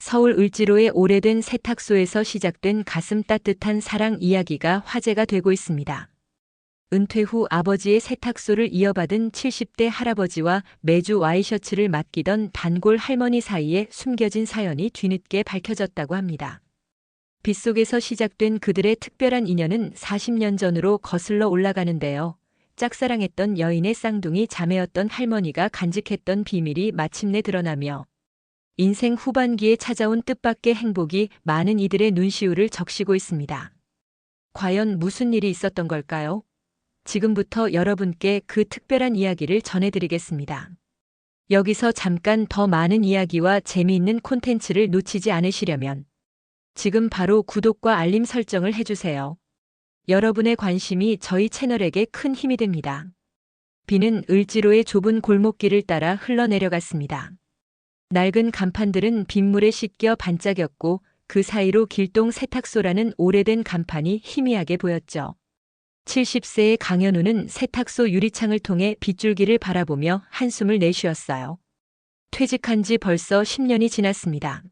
서울 을지로의 오래된 세탁소에서 시작된 가슴 따뜻한 사랑 이야기가 화제가 되고 있습니다. 은퇴 후 아버지의 세탁소를 이어받은 70대 할아버지와 매주 와이셔츠를 맡기던 단골 할머니 사이에 숨겨진 사연이 뒤늦게 밝혀졌다고 합니다. 빗속에서 시작된 그들의 특별한 인연은 40년 전으로 거슬러 올라가는데요. 짝사랑했던 여인의 쌍둥이 자매였던 할머니가 간직했던 비밀이 마침내 드러나며 인생 후반기에 찾아온 뜻밖의 행복이 많은 이들의 눈시울을 적시고 있습니다. 과연 무슨 일이 있었던 걸까요? 지금부터 여러분께 그 특별한 이야기를 전해드리겠습니다. 여기서 잠깐 더 많은 이야기와 재미있는 콘텐츠를 놓치지 않으시려면 지금 바로 구독과 알림 설정을 해주세요. 여러분의 관심이 저희 채널에게 큰 힘이 됩니다. 비는 을지로의 좁은 골목길을 따라 흘러내려갔습니다. 낡은 간판들은 빗물에 씻겨 반짝였고 그 사이로 길동 세탁소라는 오래된 간판이 희미하게 보였죠. 70세의 강현우는 세탁소 유리창을 통해 빗줄기를 바라보며 한숨을 내쉬었어요. 퇴직한 지 벌써 10년이 지났습니다.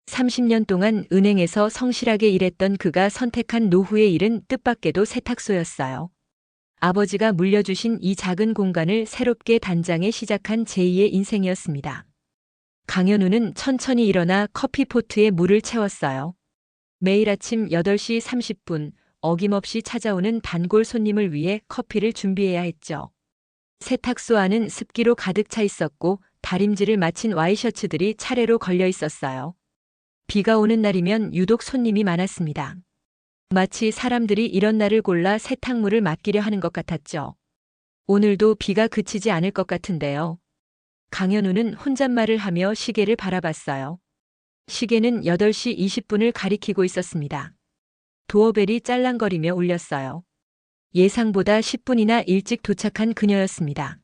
30년 동안 은행에서 성실하게 일했던 그가 선택한 노후의 일은 뜻밖에도 세탁소였어요. 아버지가 물려주신 이 작은 공간을 새롭게 단장해 시작한 제2의 인생이었습니다. 강현우는 천천히 일어나 커피포트에 물을 채웠어요. 매일 아침 8시 30분 어김없이 찾아오는 단골 손님을 위해 커피를 준비해야 했죠. 세탁소 안은 습기로 가득 차 있었고 다림질을 마친 와이셔츠들이 차례로 걸려 있었어요. 비가 오는 날이면 유독 손님이 많았습니다. 마치 사람들이 이런 날을 골라 세탁물을 맡기려 하는 것 같았죠. 오늘도 비가 그치지 않을 것 같은데요. 강현우는 혼잣말을 하며 시계를 바라봤어요. 시계는 8시 20분을 가리키고 있었습니다. 도어벨이 짤랑거리며 울렸어요. 예상보다 10분이나 일찍 도착한 그녀였습니다.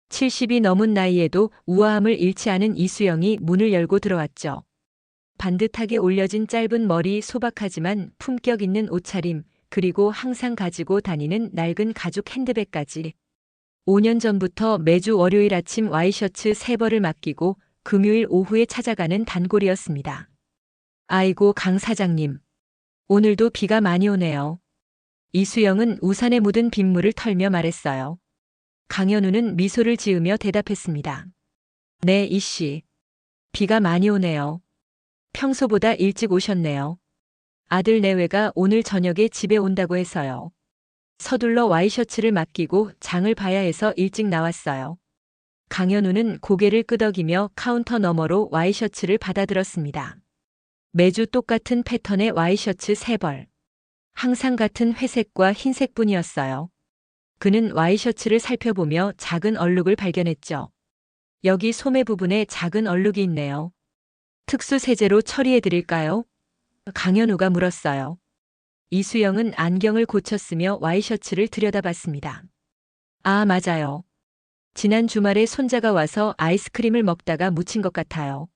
70이 넘은 나이에도 우아함을 잃지 않은 이수영이 문을 열고 들어왔죠. 반듯하게 올려진 짧은 머리, 소박하지만 품격 있는 옷차림, 그리고 항상 가지고 다니는 낡은 가죽 핸드백까지. 5년 전부터 매주 월요일 아침 와이셔츠 3벌을 맡기고 금요일 오후에 찾아가는 단골이었습니다. 아이고 강 사장님. 오늘도 비가 많이 오네요. 이수영은 우산에 묻은 빗물을 털며 말했어요. 강현우는 미소를 지으며 대답했습니다. 네, 이씨. 비가 많이 오네요. 평소보다 일찍 오셨네요. 아들 내외가 오늘 저녁에 집에 온다고 해서요. 서둘러 와이셔츠를 맡기고 장을 봐야 해서 일찍 나왔어요. 강현우는 고개를 끄덕이며 카운터 너머로 와이셔츠를 받아들었습니다. 매주 똑같은 패턴의 와이셔츠 3벌. 항상 같은 회색과 흰색뿐이었어요. 그는 와이셔츠를 살펴보며 작은 얼룩을 발견했죠. 여기 소매 부분에 작은 얼룩이 있네요. 특수 세제로 처리해 드릴까요? 강현우가 물었어요. 이수영은 안경을 고쳤으며 와이셔츠를 들여다봤습니다. 아, 맞아요. 지난 주말에 손자가 와서 아이스크림을 먹다가 묻힌 것 같아요.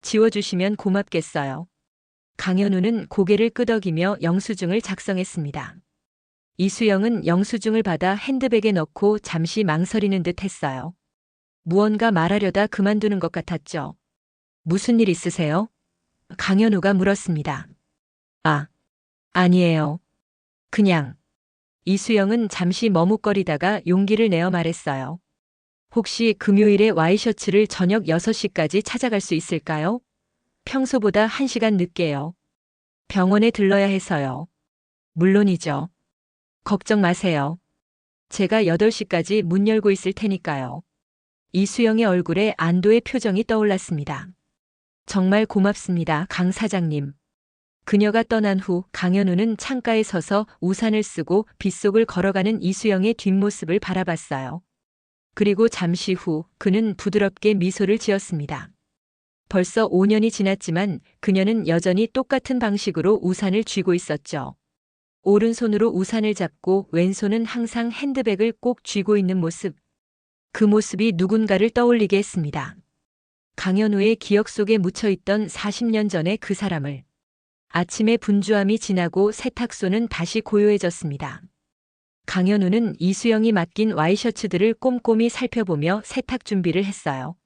지워주시면 고맙겠어요. 강현우는 고개를 끄덕이며 영수증을 작성했습니다. 이수영은 영수증을 받아 핸드백에 넣고 잠시 망설이는 듯 했어요. 무언가 말하려다 그만두는 것 같았죠. 무슨 일 있으세요? 강현우가 물었습니다. 아, 아니에요. 그냥. 이수영은 잠시 머뭇거리다가 용기를 내어 말했어요. 혹시 금요일에 와이셔츠를 저녁 6시까지 찾아갈 수 있을까요? 평소보다 1시간 늦게요. 병원에 들러야 해서요. 물론이죠. 걱정 마세요. 제가 8시까지 문 열고 있을 테니까요. 이수영의 얼굴에 안도의 표정이 떠올랐습니다. 정말 고맙습니다, 강 사장님. 그녀가 떠난 후 강현우는 창가에 서서 우산을 쓰고 빗속을 걸어가는 이수영의 뒷모습을 바라봤어요. 그리고 잠시 후 그는 부드럽게 미소를 지었습니다. 벌써 5년이 지났지만 그녀는 여전히 똑같은 방식으로 우산을 쥐고 있었죠. 오른손으로 우산을 잡고 왼손은 항상 핸드백을 꼭 쥐고 있는 모습. 그 모습이 누군가를 떠올리게 했습니다. 강현우의 기억 속에 묻혀있던 40년 전의 그 사람을. 아침의 분주함이 지나고 세탁소는 다시 고요해졌습니다. 강현우는 이수영이 맡긴 와이셔츠들을 꼼꼼히 살펴보며 세탁 준비를 했어요.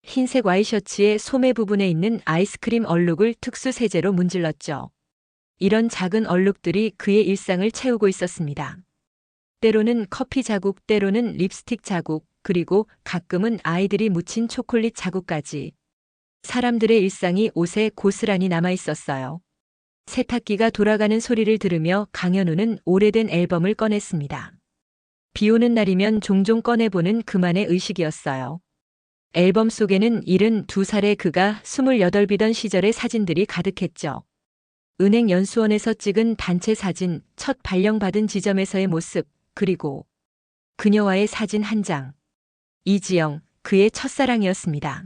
흰색 와이셔츠의 소매 부분에 있는 아이스크림 얼룩을 특수 세제로 문질렀죠. 이런 작은 얼룩들이 그의 일상을 채우고 있었습니다. 때로는 커피 자국, 때로는 립스틱 자국, 그리고 가끔은 아이들이 묻힌 초콜릿 자국까지. 사람들의 일상이 옷에 고스란히 남아 있었어요. 세탁기가 돌아가는 소리를 들으며 강현우는 오래된 앨범을 꺼냈습니다. 비 오는 날이면 종종 꺼내보는 그만의 의식이었어요. 앨범 속에는 72살의 그가 28이던 시절의 사진들이 가득했죠. 은행 연수원에서 찍은 단체 사진, 첫 발령받은 지점에서의 모습, 그리고 그녀와의 사진 한 장. 이지영, 그의 첫사랑이었습니다.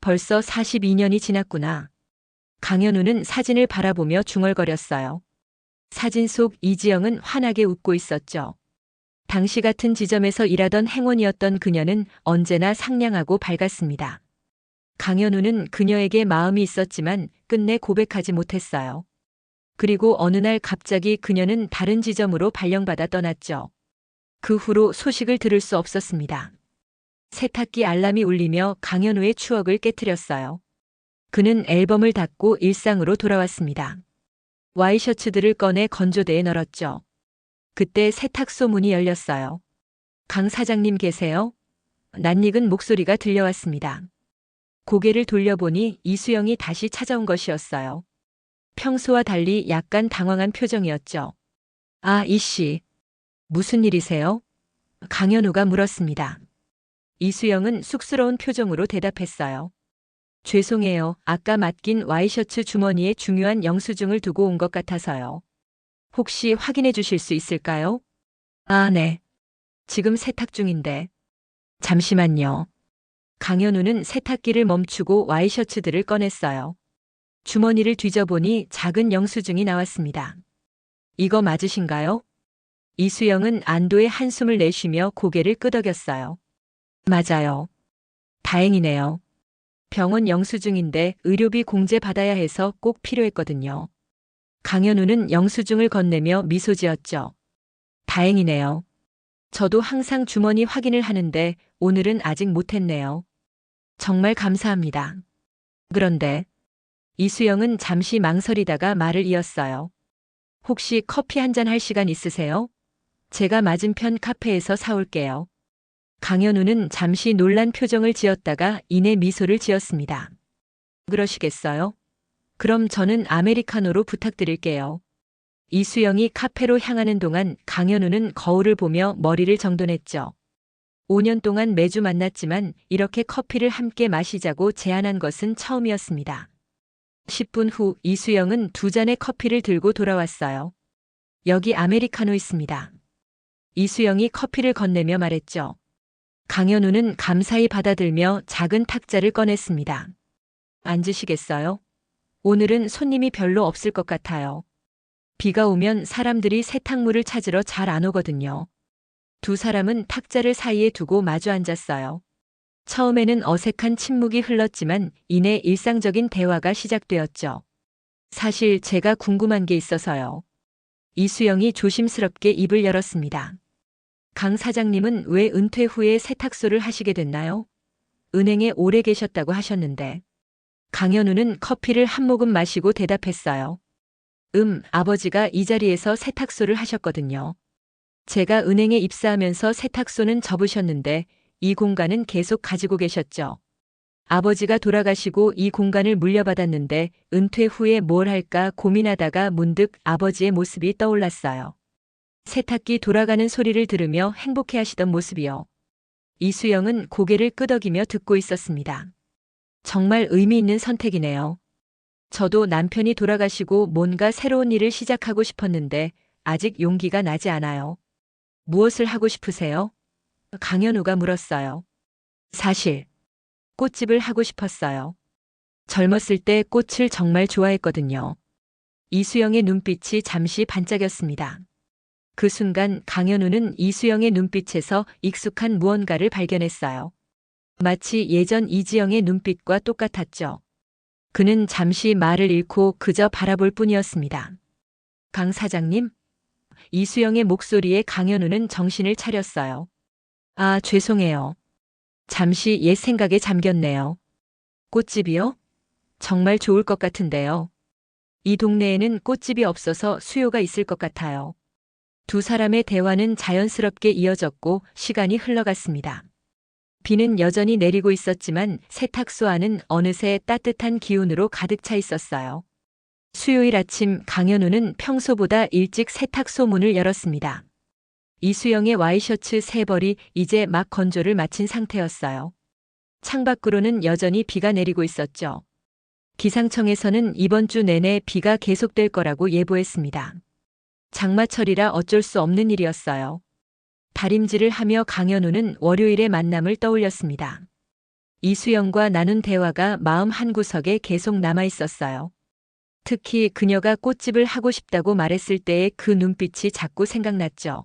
벌써 42년이 지났구나. 강현우는 사진을 바라보며 중얼거렸어요. 사진 속 이지영은 환하게 웃고 있었죠. 당시 같은 지점에서 일하던 행원이었던 그녀는 언제나 상냥하고 밝았습니다. 강현우는 그녀에게 마음이 있었지만 끝내 고백하지 못했어요. 그리고 어느 날 갑자기 그녀는 다른 지점으로 발령받아 떠났죠. 그 후로 소식을 들을 수 없었습니다. 세탁기 알람이 울리며 강현우의 추억을 깨트렸어요. 그는 앨범을 닫고 일상으로 돌아왔습니다. 와이셔츠들을 꺼내 건조대에 널었죠. 그때 세탁소 문이 열렸어요. 강 사장님 계세요? 낯익은 목소리가 들려왔습니다. 고개를 돌려보니 이수영이 다시 찾아온 것이었어요. 평소와 달리 약간 당황한 표정이었죠. 아, 이씨. 무슨 일이세요? 강현우가 물었습니다. 이수영은 쑥스러운 표정으로 대답했어요. 죄송해요. 아까 맡긴 와이셔츠 주머니에 중요한 영수증을 두고 온 것 같아서요. 혹시 확인해 주실 수 있을까요? 아, 네. 지금 세탁 중인데. 잠시만요. 강현우는 세탁기를 멈추고 와이셔츠들을 꺼냈어요. 주머니를 뒤져보니 작은 영수증이 나왔습니다. 이거 맞으신가요? 이수영은 안도의 한숨을 내쉬며 고개를 끄덕였어요. 맞아요. 다행이네요. 병원 영수증인데 의료비 공제 받아야 해서 꼭 필요했거든요. 강현우는 영수증을 건네며 미소 지었죠. 다행이네요. 저도 항상 주머니 확인을 하는데 오늘은 아직 못했네요. 정말 감사합니다. 그런데 이수영은 잠시 망설이다가 말을 이었어요. 혹시 커피 한잔 할 시간 있으세요? 제가 맞은편 카페에서 사올게요. 강현우는 잠시 놀란 표정을 지었다가 이내 미소를 지었습니다. 그러시겠어요? 그럼 저는 아메리카노로 부탁드릴게요. 이수영이 카페로 향하는 동안 강현우는 거울을 보며 머리를 정돈했죠. 5년 동안 매주 만났지만 이렇게 커피를 함께 마시자고 제안한 것은 처음이었습니다. 10분 후 이수영은 2잔의 커피를 들고 돌아왔어요. 여기 아메리카노 있습니다. 이수영이 커피를 건네며 말했죠. 강현우는 감사히 받아들며 작은 탁자를 꺼냈습니다. 앉으시겠어요? 오늘은 손님이 별로 없을 것 같아요. 비가 오면 사람들이 세탁물을 찾으러 잘 안 오거든요. 두 사람은 탁자를 사이에 두고 마주 앉았어요. 처음에는 어색한 침묵이 흘렀지만 이내 일상적인 대화가 시작되었죠. 사실 제가 궁금한 게 있어서요. 이수영이 조심스럽게 입을 열었습니다. 강 사장님은 왜 은퇴 후에 세탁소를 하시게 됐나요? 은행에 오래 계셨다고 하셨는데. 강현우는 커피를 한 모금 마시고 대답했어요. 아버지가 이 자리에서 세탁소를 하셨거든요. 제가 은행에 입사하면서 세탁소는 접으셨는데 이 공간은 계속 가지고 계셨죠. 아버지가 돌아가시고 이 공간을 물려받았는데 은퇴 후에 뭘 할까 고민하다가 문득 아버지의 모습이 떠올랐어요. 세탁기 돌아가는 소리를 들으며 행복해하시던 모습이요. 이수영은 고개를 끄덕이며 듣고 있었습니다. 정말 의미 있는 선택이네요. 저도 남편이 돌아가시고 뭔가 새로운 일을 시작하고 싶었는데 아직 용기가 나지 않아요. 무엇을 하고 싶으세요? 강현우가 물었어요. 사실 꽃집을 하고 싶었어요. 젊었을 때 꽃을 정말 좋아했거든요. 이수영의 눈빛이 잠시 반짝였습니다. 그 순간 강현우는 이수영의 눈빛에서 익숙한 무언가를 발견했어요. 마치 예전 이지영의 눈빛과 똑같았죠. 그는 잠시 말을 잃고 그저 바라볼 뿐이었습니다. 강 사장님? 이수영의 목소리에 강현우는 정신을 차렸어요. 아, 죄송해요. 잠시 옛 생각에 잠겼네요. 꽃집이요? 정말 좋을 것 같은데요. 이 동네에는 꽃집이 없어서 수요가 있을 것 같아요. 두 사람의 대화는 자연스럽게 이어졌고 시간이 흘러갔습니다. 비는 여전히 내리고 있었지만 세탁소 안은 어느새 따뜻한 기운으로 가득 차 있었어요. 수요일 아침 강현우는 평소보다 일찍 세탁소 문을 열었습니다. 이수영의 와이셔츠 세 벌이 이제 막 건조를 마친 상태였어요. 창밖으로는 여전히 비가 내리고 있었죠. 기상청에서는 이번 주 내내 비가 계속될 거라고 예보했습니다. 장마철이라 어쩔 수 없는 일이었어요. 다림질을 하며 강현우는 월요일의 만남을 떠올렸습니다. 이수영과 나눈 대화가 마음 한구석에 계속 남아 있었어요. 특히 그녀가 꽃집을 하고 싶다고 말했을 때의 그 눈빛이 자꾸 생각났죠.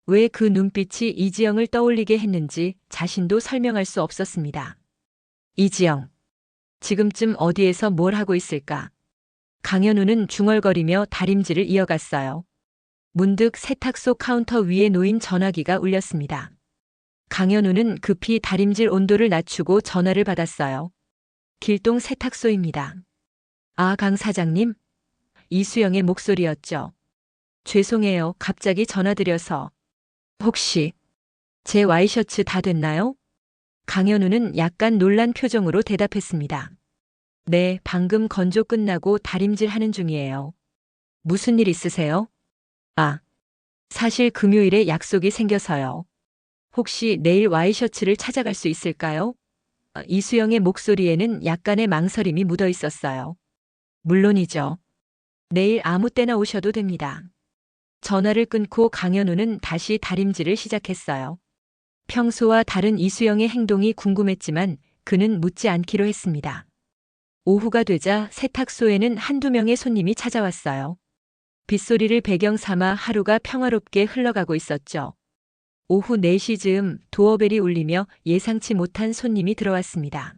왜 그 눈빛이 이지영을 떠올리게 했는지 자신도 설명할 수 없었습니다. 이지영. 지금쯤 어디에서 뭘 하고 있을까? 강현우는 중얼거리며 다림질을 이어갔어요. 문득 세탁소 카운터 위에 놓인 전화기가 울렸습니다. 강현우는 급히 다림질 온도를 낮추고 전화를 받았어요. 길동 세탁소입니다. 아, 강 사장님? 이수영의 목소리였죠. 죄송해요. 갑자기 전화드려서. 혹시 제 와이셔츠 다 됐나요? 강현우는 약간 놀란 표정으로 대답했습니다. 네, 방금 건조 끝나고 다림질 하는 중이에요. 무슨 일 있으세요? 아, 사실 금요일에 약속이 생겨서요. 혹시 내일 와이셔츠를 찾아갈 수 있을까요? 이수영의 목소리에는 약간의 망설임이 묻어 있었어요. 물론이죠. 내일 아무 때나 오셔도 됩니다. 전화를 끊고 강현우는 다시 다림질을 시작했어요. 평소와 다른 이수영의 행동이 궁금했지만 그는 묻지 않기로 했습니다. 오후가 되자 세탁소에는 한두 명의 손님이 찾아왔어요. 빗소리를 배경 삼아 하루가 평화롭게 흘러가고 있었죠. 오후 4시 즈음 도어벨이 울리며 예상치 못한 손님이 들어왔습니다.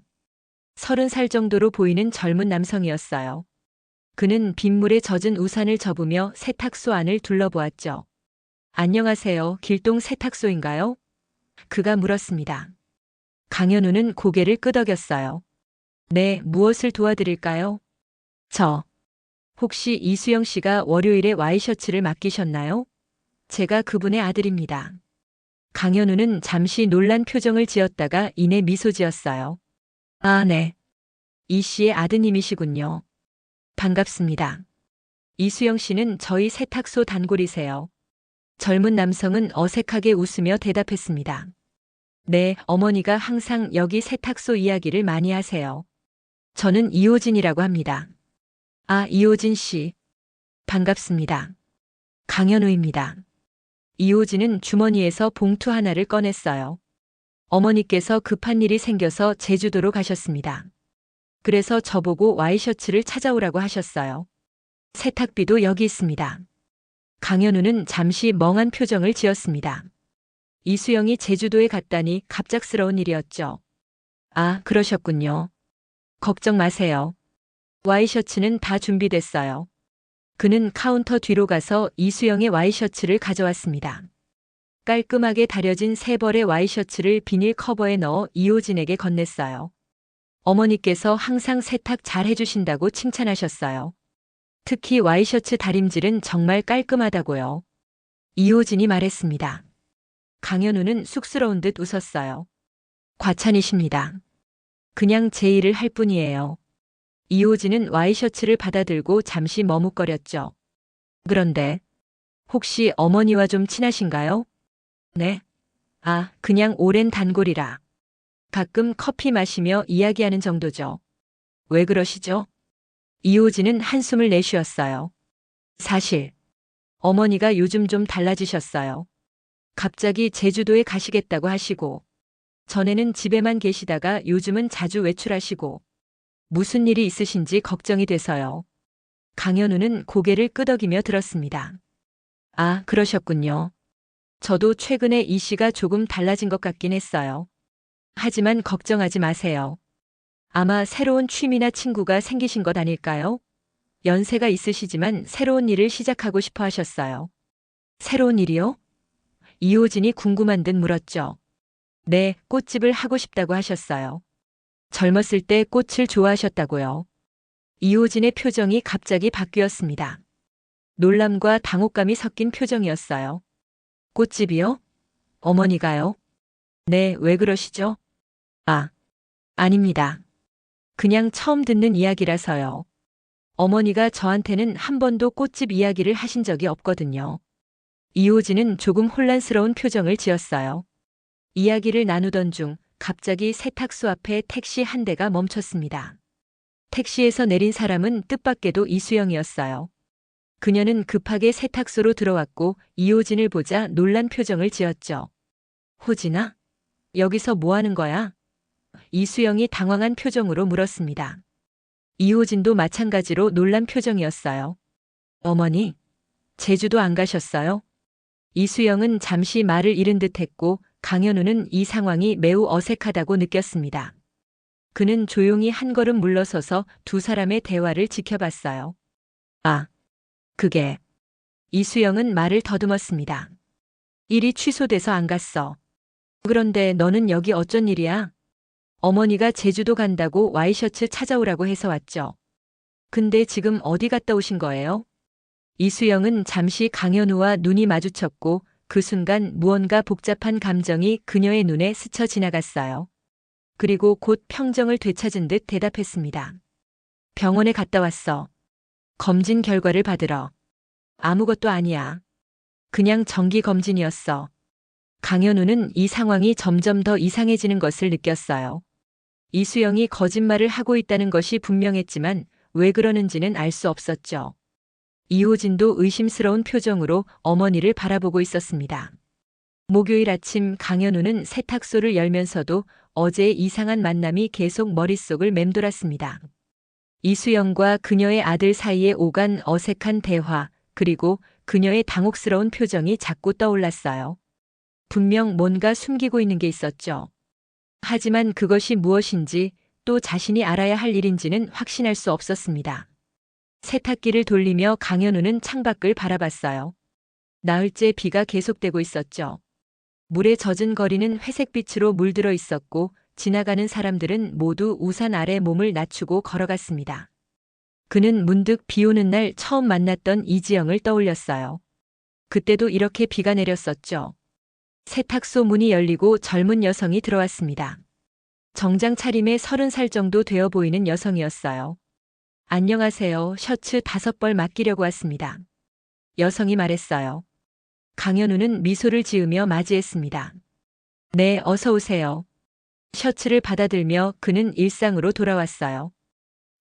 30살 정도로 보이는 젊은 남성이었어요. 그는 빗물에 젖은 우산을 접으며 세탁소 안을 둘러보았죠. 안녕하세요. 길동 세탁소인가요? 그가 물었습니다. 강현우는 고개를 끄덕였어요. 네, 무엇을 도와드릴까요? 혹시 이수영 씨가 월요일에 와이셔츠를 맡기셨나요? 제가 그분의 아들입니다. 강현우는 잠시 놀란 표정을 지었다가 이내 미소 지었어요. 아, 네. 이 씨의 아드님이시군요. 반갑습니다. 이수영 씨는 저희 세탁소 단골이세요. 젊은 남성은 어색하게 웃으며 대답했습니다. 네, 어머니가 항상 여기 세탁소 이야기를 많이 하세요. 저는 이호진이라고 합니다. 아, 이호진 씨. 반갑습니다. 강현우입니다. 이호진은 주머니에서 봉투 하나를 꺼냈어요. 어머니께서 급한 일이 생겨서 제주도로 가셨습니다. 그래서 저보고 와이셔츠를 찾아오라고 하셨어요. 세탁비도 여기 있습니다. 강현우는 잠시 멍한 표정을 지었습니다. 이수영이 제주도에 갔다니 갑작스러운 일이었죠. 아, 그러셨군요. 걱정 마세요. 와이셔츠는 다 준비됐어요. 그는 카운터 뒤로 가서 이수영의 와이셔츠를 가져왔습니다. 깔끔하게 다려진 세 벌의 와이셔츠를 비닐 커버에 넣어 이호진에게 건넸어요. 어머니께서 항상 세탁 잘 해주신다고 칭찬하셨어요. 특히 와이셔츠 다림질은 정말 깔끔하다고요. 이호진이 말했습니다. 강현우는 쑥스러운 듯 웃었어요. 과찬이십니다. 그냥 제 일을 할 뿐이에요. 이호진은 와이셔츠를 받아들고 잠시 머뭇거렸죠. 그런데 혹시 어머니와 좀 친하신가요? 네. 아, 그냥 오랜 단골이라. 가끔 커피 마시며 이야기하는 정도죠. 왜 그러시죠? 이호진은 한숨을 내쉬었어요. 사실 어머니가 요즘 좀 달라지셨어요. 갑자기 제주도에 가시겠다고 하시고 전에는 집에만 계시다가 요즘은 자주 외출하시고 무슨 일이 있으신지 걱정이 돼서요. 강현우는 고개를 끄덕이며 들었습니다. 아, 그러셨군요. 저도 최근에 이 씨가 조금 달라진 것 같긴 했어요. 하지만 걱정하지 마세요. 아마 새로운 취미나 친구가 생기신 것 아닐까요? 연세가 있으시지만 새로운 일을 시작하고 싶어 하셨어요. 새로운 일이요? 이호진이 궁금한 듯 물었죠. 네, 꽃집을 하고 싶다고 하셨어요. 젊었을 때 꽃을 좋아하셨다고요. 이호진의 표정이 갑자기 바뀌었습니다. 놀람과 당혹감이 섞인 표정이었어요. 꽃집이요? 어머니가요? 네, 왜 그러시죠? 아, 아닙니다. 그냥 처음 듣는 이야기라서요. 어머니가 저한테는 한 번도 꽃집 이야기를 하신 적이 없거든요. 이호진은 조금 혼란스러운 표정을 지었어요. 이야기를 나누던 중 갑자기 세탁소 앞에 택시 한 대가 멈췄습니다. 택시에서 내린 사람은 뜻밖에도 이수영이었어요. 그녀는 급하게 세탁소로 들어왔고 이호진을 보자 놀란 표정을 지었죠. 호진아? 여기서 뭐 하는 거야? 이수영이 당황한 표정으로 물었습니다. 이호진도 마찬가지로 놀란 표정이었어요. 어머니, 제주도 안 가셨어요? 이수영은 잠시 말을 잃은 듯 했고 강현우는 이 상황이 매우 어색하다고 느꼈습니다. 그는 조용히 한 걸음 물러서서 두 사람의 대화를 지켜봤어요. 아, 그게. 이수영은 말을 더듬었습니다. 일이 취소돼서 안 갔어. 그런데 너는 여기 어쩐 일이야? 어머니가 제주도 간다고 와이셔츠 찾아오라고 해서 왔죠. 근데 지금 어디 갔다 오신 거예요? 이수영은 잠시 강현우와 눈이 마주쳤고 그 순간 무언가 복잡한 감정이 그녀의 눈에 스쳐 지나갔어요. 그리고 곧 평정을 되찾은 듯 대답했습니다. 병원에 갔다 왔어. 검진 결과를 받으러. 아무것도 아니야. 그냥 정기 검진이었어. 강현우는 이 상황이 점점 더 이상해지는 것을 느꼈어요. 이수영이 거짓말을 하고 있다는 것이 분명했지만 왜 그러는지는 알 수 없었죠. 이호진도 의심스러운 표정으로 어머니를 바라보고 있었습니다. 목요일 아침 강현우는 세탁소를 열면서도 어제의 이상한 만남이 계속 머릿속을 맴돌았습니다. 이수영과 그녀의 아들 사이에 오간 어색한 대화, 그리고 그녀의 당혹스러운 표정이 자꾸 떠올랐어요. 분명 뭔가 숨기고 있는 게 있었죠. 하지만 그것이 무엇인지 또 자신이 알아야 할 일인지는 확신할 수 없었습니다. 세탁기를 돌리며 강현우는 창밖을 바라봤어요. 나흘째 비가 계속되고 있었죠. 물에 젖은 거리는 회색빛으로 물들어 있었고 지나가는 사람들은 모두 우산 아래 몸을 낮추고 걸어갔습니다. 그는 문득 비 오는 날 처음 만났던 이지영을 떠올렸어요. 그때도 이렇게 비가 내렸었죠. 세탁소 문이 열리고 젊은 여성이 들어왔습니다. 정장 차림에 30살 정도 되어 보이는 여성이었어요. 안녕하세요. 셔츠 5벌 맡기려고 왔습니다. 여성이 말했어요. 강현우는 미소를 지으며 맞이했습니다. 네, 어서 오세요. 셔츠를 받아들며 그는 일상으로 돌아왔어요.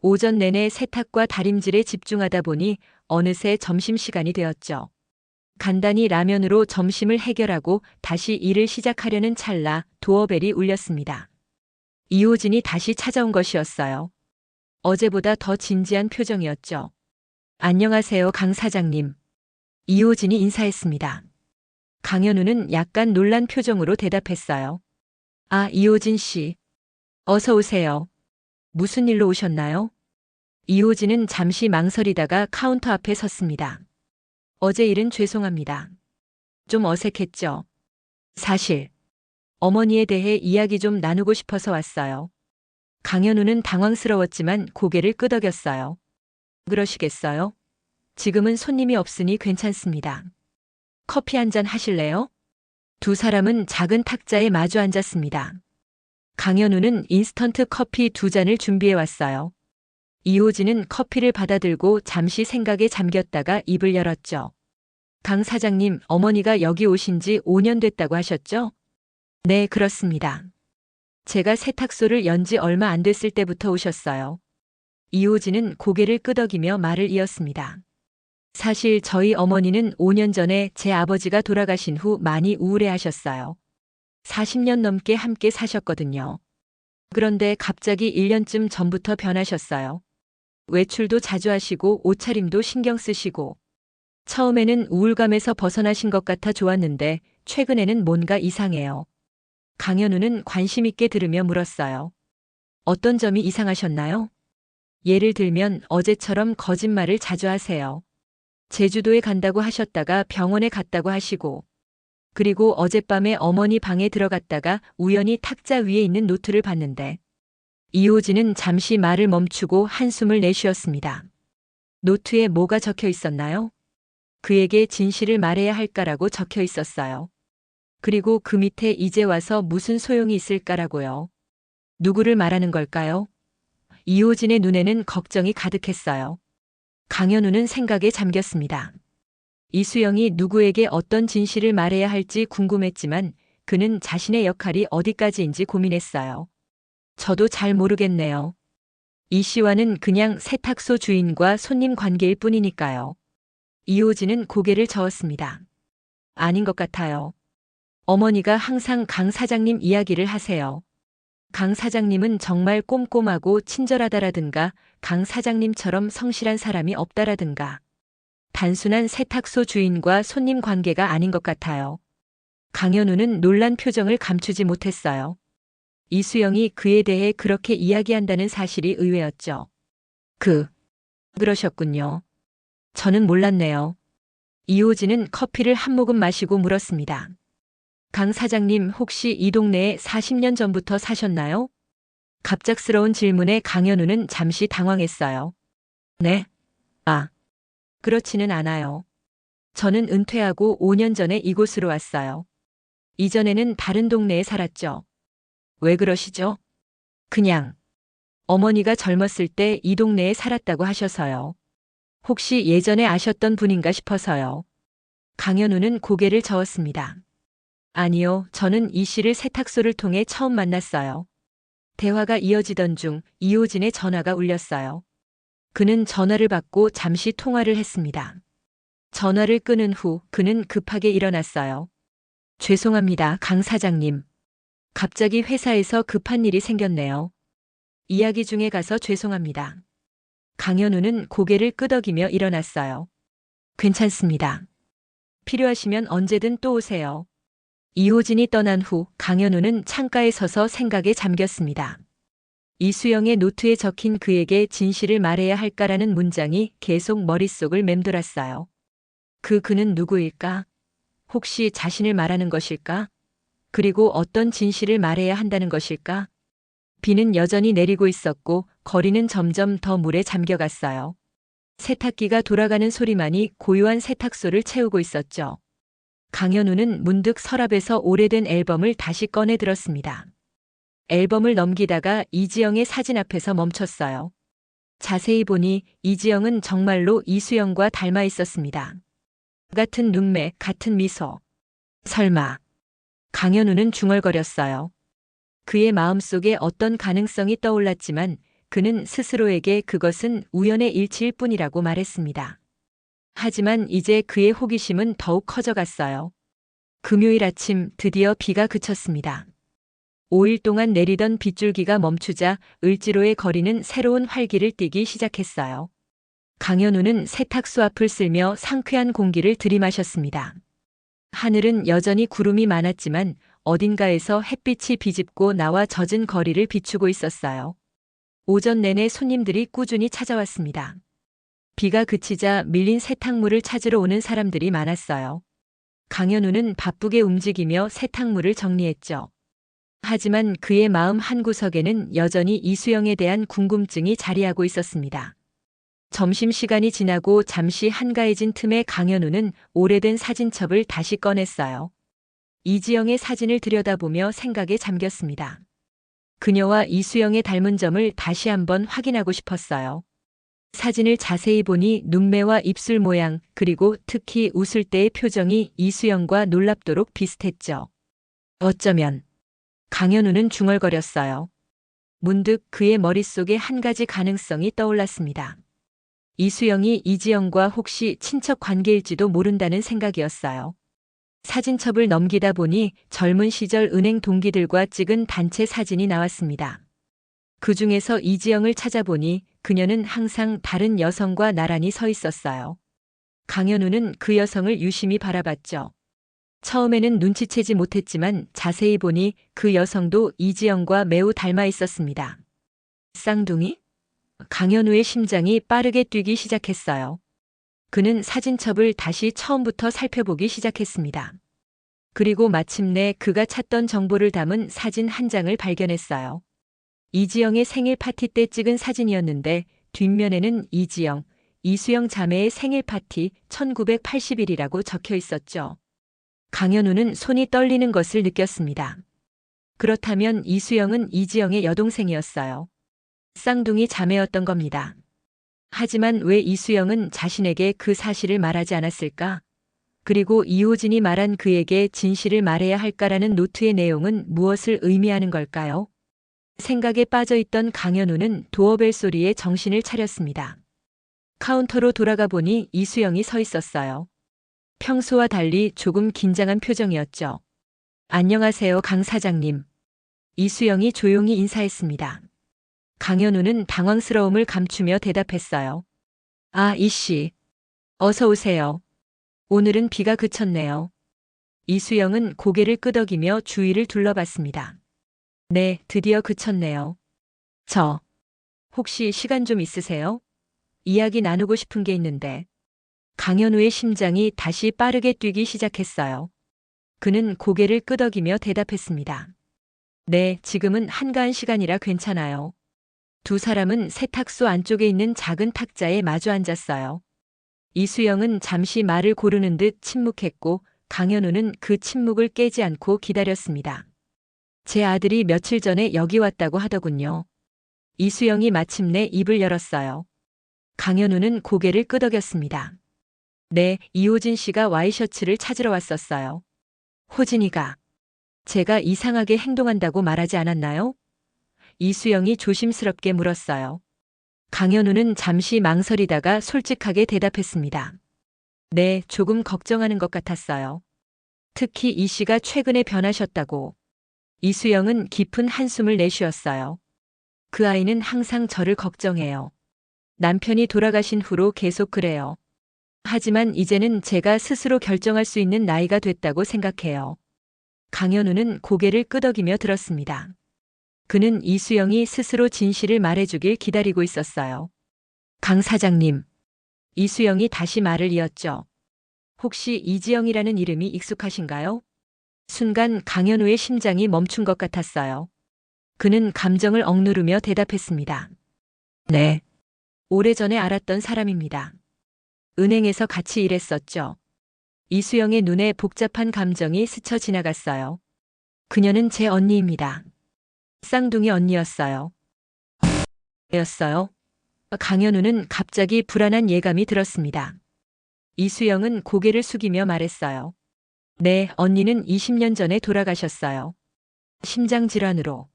오전 내내 세탁과 다림질에 집중하다 보니 어느새 점심시간이 되었죠. 간단히 라면으로 점심을 해결하고 다시 일을 시작하려는 찰나 도어벨이 울렸습니다. 이호진이 다시 찾아온 것이었어요. 어제보다 더 진지한 표정이었죠. 안녕하세요, 강 사장님. 이호진이 인사했습니다. 강현우는 약간 놀란 표정으로 대답했어요. 아, 이호진 씨. 어서 오세요. 무슨 일로 오셨나요? 이호진은 잠시 망설이다가 카운터 앞에 섰습니다. 어제 일은 죄송합니다. 좀 어색했죠. 사실 어머니에 대해 이야기 좀 나누고 싶어서 왔어요. 강현우는 당황스러웠지만 고개를 끄덕였어요. 그러시겠어요? 지금은 손님이 없으니 괜찮습니다. 커피 한 잔 하실래요? 두 사람은 작은 탁자에 마주 앉았습니다. 강현우는 인스턴트 커피 2잔을 준비해 왔어요. 이호진은 커피를 받아들고 잠시 생각에 잠겼다가 입을 열었죠. 강 사장님, 어머니가 여기 오신 지 5년 됐다고 하셨죠? 네, 그렇습니다. 제가 세탁소를 연 지 얼마 안 됐을 때부터 오셨어요. 이호진은 고개를 끄덕이며 말을 이었습니다. 사실 저희 어머니는 5년 전에 제 아버지가 돌아가신 후 많이 우울해하셨어요. 40년 넘게 함께 사셨거든요. 그런데 갑자기 1년쯤 전부터 변하셨어요. 외출도 자주 하시고 옷차림도 신경 쓰시고. 처음에는 우울감에서 벗어나신 것 같아 좋았는데 최근에는 뭔가 이상해요. 강현우는 관심 있게 들으며 물었어요. 어떤 점이 이상하셨나요? 예를 들면 어제처럼 거짓말을 자주 하세요. 제주도에 간다고 하셨다가 병원에 갔다고 하시고. 그리고 어젯밤에 어머니 방에 들어갔다가 우연히 탁자 위에 있는 노트를 봤는데 이호진은 잠시 말을 멈추고 한숨을 내쉬었습니다. 노트에 뭐가 적혀 있었나요? 그에게 진실을 말해야 할까라고 적혀 있었어요. 그리고 그 밑에 이제 와서 무슨 소용이 있을까라고요. 누구를 말하는 걸까요? 이호진의 눈에는 걱정이 가득했어요. 강현우는 생각에 잠겼습니다. 이수영이 누구에게 어떤 진실을 말해야 할지 궁금했지만 그는 자신의 역할이 어디까지인지 고민했어요. 저도 잘 모르겠네요. 이 씨와는 그냥 세탁소 주인과 손님 관계일 뿐이니까요. 이호진은 고개를 저었습니다. 아닌 것 같아요. 어머니가 항상 강 사장님 이야기를 하세요. 강 사장님은 정말 꼼꼼하고 친절하다라든가 강 사장님처럼 성실한 사람이 없다라든가 단순한 세탁소 주인과 손님 관계가 아닌 것 같아요. 강현우는 놀란 표정을 감추지 못했어요. 이수영이 그에 대해 그렇게 이야기한다는 사실이 의외였죠. 그러셨군요. 저는 몰랐네요. 이호진은 커피를 한 모금 마시고 물었습니다. 강 사장님 혹시 이 동네에 40년 전부터 사셨나요? 갑작스러운 질문에 강현우는 잠시 당황했어요. 네? 그렇지는 않아요. 저는 은퇴하고 5년 전에 이곳으로 왔어요. 이전에는 다른 동네에 살았죠. 왜 그러시죠? 그냥 어머니가 젊었을 때 이 동네에 살았다고 하셔서요. 혹시 예전에 아셨던 분인가 싶어서요. 강현우는 고개를 저었습니다. 아니요, 저는 이 씨를 세탁소를 통해 처음 만났어요. 대화가 이어지던 중 이호진의 전화가 울렸어요. 그는 전화를 받고 잠시 통화를 했습니다. 전화를 끊은 후 그는 급하게 일어났어요. 죄송합니다, 강 사장님. 갑자기 회사에서 급한 일이 생겼네요. 이야기 중에 가서 죄송합니다. 강현우는 고개를 끄덕이며 일어났어요. 괜찮습니다. 필요하시면 언제든 또 오세요. 이호진이 떠난 후 강현우는 창가에 서서 생각에 잠겼습니다. 이수영의 노트에 적힌 그에게 진실을 말해야 할까라는 문장이 계속 머릿속을 맴돌았어요. 그는 누구일까? 혹시 자신을 말하는 것일까? 그리고 어떤 진실을 말해야 한다는 것일까? 비는 여전히 내리고 있었고 거리는 점점 더 물에 잠겨갔어요. 세탁기가 돌아가는 소리만이 고요한 세탁소를 채우고 있었죠. 강현우는 문득 서랍에서 오래된 앨범을 다시 꺼내 들었습니다. 앨범을 넘기다가 이지영의 사진 앞에서 멈췄어요. 자세히 보니 이지영은 정말로 이수영과 닮아 있었습니다. 같은 눈매, 같은 미소. 설마. 강현우는 중얼거렸어요. 그의 마음속에 어떤 가능성이 떠올랐지만 그는 스스로에게 그것은 우연의 일치일 뿐이라고 말했습니다. 하지만 이제 그의 호기심은 더욱 커져갔어요. 금요일 아침 드디어 비가 그쳤습니다. 5일 동안 내리던 빗줄기가 멈추자 을지로의 거리는 새로운 활기를 띠기 시작했어요. 강현우는 세탁소 앞을 쓸며 상쾌한 공기를 들이마셨습니다. 하늘은 여전히 구름이 많았지만 어딘가에서 햇빛이 비집고 나와 젖은 거리를 비추고 있었어요. 오전 내내 손님들이 꾸준히 찾아왔습니다. 비가 그치자 밀린 세탁물을 찾으러 오는 사람들이 많았어요. 강현우는 바쁘게 움직이며 세탁물을 정리했죠. 하지만 그의 마음 한구석에는 여전히 이수영에 대한 궁금증이 자리하고 있었습니다. 점심시간이 지나고 잠시 한가해진 틈에 강현우는 오래된 사진첩을 다시 꺼냈어요. 이지영의 사진을 들여다보며 생각에 잠겼습니다. 그녀와 이수영의 닮은 점을 다시 한번 확인하고 싶었어요. 사진을 자세히 보니 눈매와 입술 모양 그리고 특히 웃을 때의 표정이 이수영과 놀랍도록 비슷했죠. 어쩌면 강현우는 중얼거렸어요. 문득 그의 머릿속에 한 가지 가능성이 떠올랐습니다. 이수영이 이지영과 혹시 친척 관계일지도 모른다는 생각이었어요. 사진첩을 넘기다 보니 젊은 시절 은행 동기들과 찍은 단체 사진이 나왔습니다. 그 중에서 이지영을 찾아보니 그녀는 항상 다른 여성과 나란히 서 있었어요. 강현우는 그 여성을 유심히 바라봤죠. 처음에는 눈치채지 못했지만 자세히 보니 그 여성도 이지영과 매우 닮아 있었습니다. 쌍둥이? 강현우의 심장이 빠르게 뛰기 시작했어요. 그는 사진첩을 다시 처음부터 살펴보기 시작했습니다. 그리고 마침내 그가 찾던 정보를 담은 사진 한 장을 발견했어요. 이지영의 생일 파티 때 찍은 사진이었는데 뒷면에는 이지영, 이수영 자매의 생일 파티 1980일이라고 적혀 있었죠. 강현우는 손이 떨리는 것을 느꼈습니다. 그렇다면 이수영은 이지영의 여동생이었어요. 쌍둥이 자매였던 겁니다. 하지만 왜 이수영은 자신에게 그 사실을 말하지 않았을까? 그리고 이호진이 말한 그에게 진실을 말해야 할까라는 노트의 내용은 무엇을 의미하는 걸까요? 생각에 빠져있던 강현우는 도어벨 소리에 정신을 차렸습니다. 카운터로 돌아가 보니 이수영이 서 있었어요. 평소와 달리 조금 긴장한 표정이었죠. 안녕하세요, 강 사장님. 이수영이 조용히 인사했습니다. 강현우는 당황스러움을 감추며 대답했어요. 아, 이씨. 어서 오세요. 오늘은 비가 그쳤네요. 이수영은 고개를 끄덕이며 주위를 둘러봤습니다. 네, 드디어 그쳤네요. 혹시 시간 좀 있으세요? 이야기 나누고 싶은 게 있는데. 강현우의 심장이 다시 빠르게 뛰기 시작했어요. 그는 고개를 끄덕이며 대답했습니다. 네, 지금은 한가한 시간이라 괜찮아요. 두 사람은 세탁소 안쪽에 있는 작은 탁자에 마주 앉았어요. 이수영은 잠시 말을 고르는 듯 침묵했고 강현우는 그 침묵을 깨지 않고 기다렸습니다. 제 아들이 며칠 전에 여기 왔다고 하더군요. 이수영이 마침내 입을 열었어요. 강현우는 고개를 끄덕였습니다. 네, 이호진 씨가 와이셔츠를 찾으러 왔었어요. 호진이가 제가 이상하게 행동한다고 말하지 않았나요? 이수영이 조심스럽게 물었어요. 강현우는 잠시 망설이다가 솔직하게 대답했습니다. 네, 조금 걱정하는 것 같았어요. 특히 이 씨가 최근에 변하셨다고. 이수영은 깊은 한숨을 내쉬었어요. 그 아이는 항상 저를 걱정해요. 남편이 돌아가신 후로 계속 그래요. 하지만 이제는 제가 스스로 결정할 수 있는 나이가 됐다고 생각해요. 강현우는 고개를 끄덕이며 들었습니다. 그는 이수영이 스스로 진실을 말해주길 기다리고 있었어요. 강 사장님. 이수영이 다시 말을 이었죠. 혹시 이지영이라는 이름이 익숙하신가요? 순간 강현우의 심장이 멈춘 것 같았어요. 그는 감정을 억누르며 대답했습니다. 네. 오래전에 알았던 사람입니다. 은행에서 같이 일했었죠. 이수영의 눈에 복잡한 감정이 스쳐 지나갔어요. 그녀는 제 언니입니다. 쌍둥이 언니였어요. 였어요. 강현우는 갑자기 불안한 예감이 들었습니다. 이수영은 고개를 숙이며 말했어요. 네, 언니는 20년 전에 돌아가셨어요. 심장질환으로.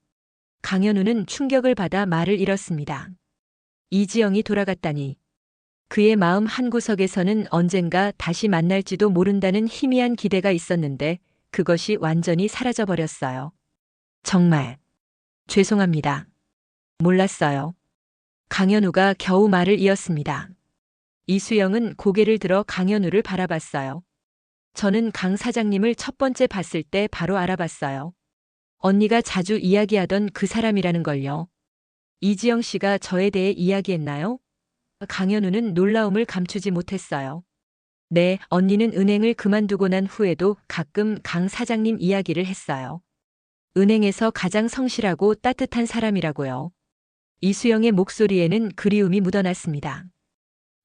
강현우는 충격을 받아 말을 잃었습니다. 이지영이 돌아갔다니. 그의 마음 한구석에서는 언젠가 다시 만날지도 모른다는 희미한 기대가 있었는데 그것이 완전히 사라져버렸어요. 정말 죄송합니다. 몰랐어요. 강현우가 겨우 말을 이었습니다. 이수영은 고개를 들어 강현우를 바라봤어요. 저는 강 사장님을 첫 번째 봤을 때 바로 알아봤어요. 언니가 자주 이야기하던 그 사람이라는 걸요. 이지영 씨가 저에 대해 이야기했나요? 강현우는 놀라움을 감추지 못했어요. 네, 언니는 은행을 그만두고 난 후에도 가끔 강 사장님 이야기를 했어요. 은행에서 가장 성실하고 따뜻한 사람이라고요. 이수영의 목소리에는 그리움이 묻어났습니다.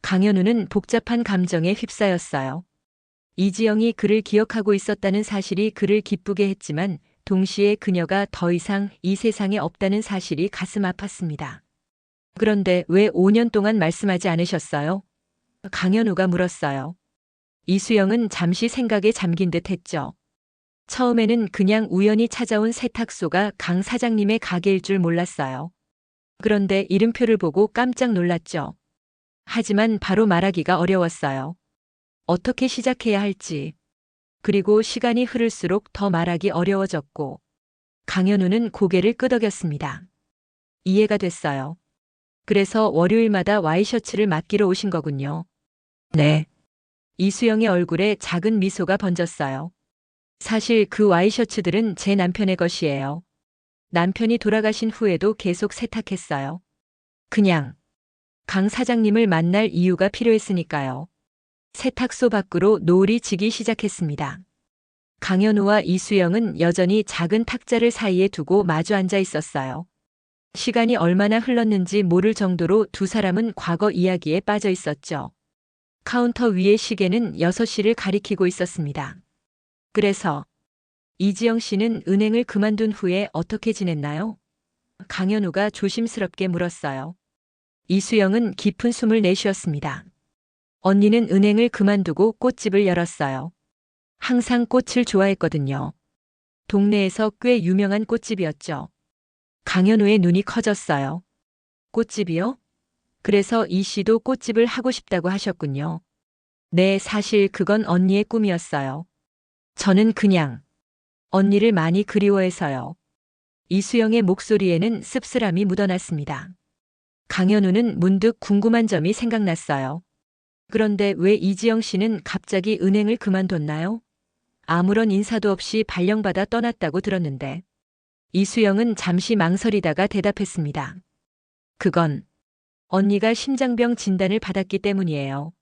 강현우는 복잡한 감정에 휩싸였어요. 이지영이 그를 기억하고 있었다는 사실이 그를 기쁘게 했지만 동시에 그녀가 더 이상 이 세상에 없다는 사실이 가슴 아팠습니다. 그런데 왜 5년 동안 말씀하지 않으셨어요? 강현우가 물었어요. 이수영은 잠시 생각에 잠긴 듯 했죠. 처음에는 그냥 우연히 찾아온 세탁소가 강 사장님의 가게일 줄 몰랐어요. 그런데 이름표를 보고 깜짝 놀랐죠. 하지만 바로 말하기가 어려웠어요. 어떻게 시작해야 할지. 그리고 시간이 흐를수록 더 말하기 어려워졌고 강현우는 고개를 끄덕였습니다. 이해가 됐어요. 그래서 월요일마다 와이셔츠를 맡기러 오신 거군요. 네. 이수영의 얼굴에 작은 미소가 번졌어요. 사실 그 와이셔츠들은 제 남편의 것이에요. 남편이 돌아가신 후에도 계속 세탁했어요. 그냥 강 사장님을 만날 이유가 필요했으니까요. 세탁소 밖으로 노을이 지기 시작했습니다. 강현우와 이수영은 여전히 작은 탁자를 사이에 두고 마주 앉아 있었어요. 시간이 얼마나 흘렀는지 모를 정도로 두 사람은 과거 이야기에 빠져 있었죠. 카운터 위의 시계는 6시를 가리키고 있었습니다. 그래서 이지영 씨는 은행을 그만둔 후에 어떻게 지냈나요? 강현우가 조심스럽게 물었어요. 이수영은 깊은 숨을 내쉬었습니다. 언니는 은행을 그만두고 꽃집을 열었어요. 항상 꽃을 좋아했거든요. 동네에서 꽤 유명한 꽃집이었죠. 강현우의 눈이 커졌어요. 꽃집이요? 그래서 이 씨도 꽃집을 하고 싶다고 하셨군요. 네, 사실 그건 언니의 꿈이었어요. 저는 그냥 언니를 많이 그리워해서요. 이수영의 목소리에는 씁쓸함이 묻어났습니다. 강현우는 문득 궁금한 점이 생각났어요. 그런데 왜 이지영 씨는 갑자기 은행을 그만뒀나요? 아무런 인사도 없이 발령받아 떠났다고 들었는데. 이수영은 잠시 망설이다가 대답했습니다. 그건 언니가 심장병 진단을 받았기 때문이에요.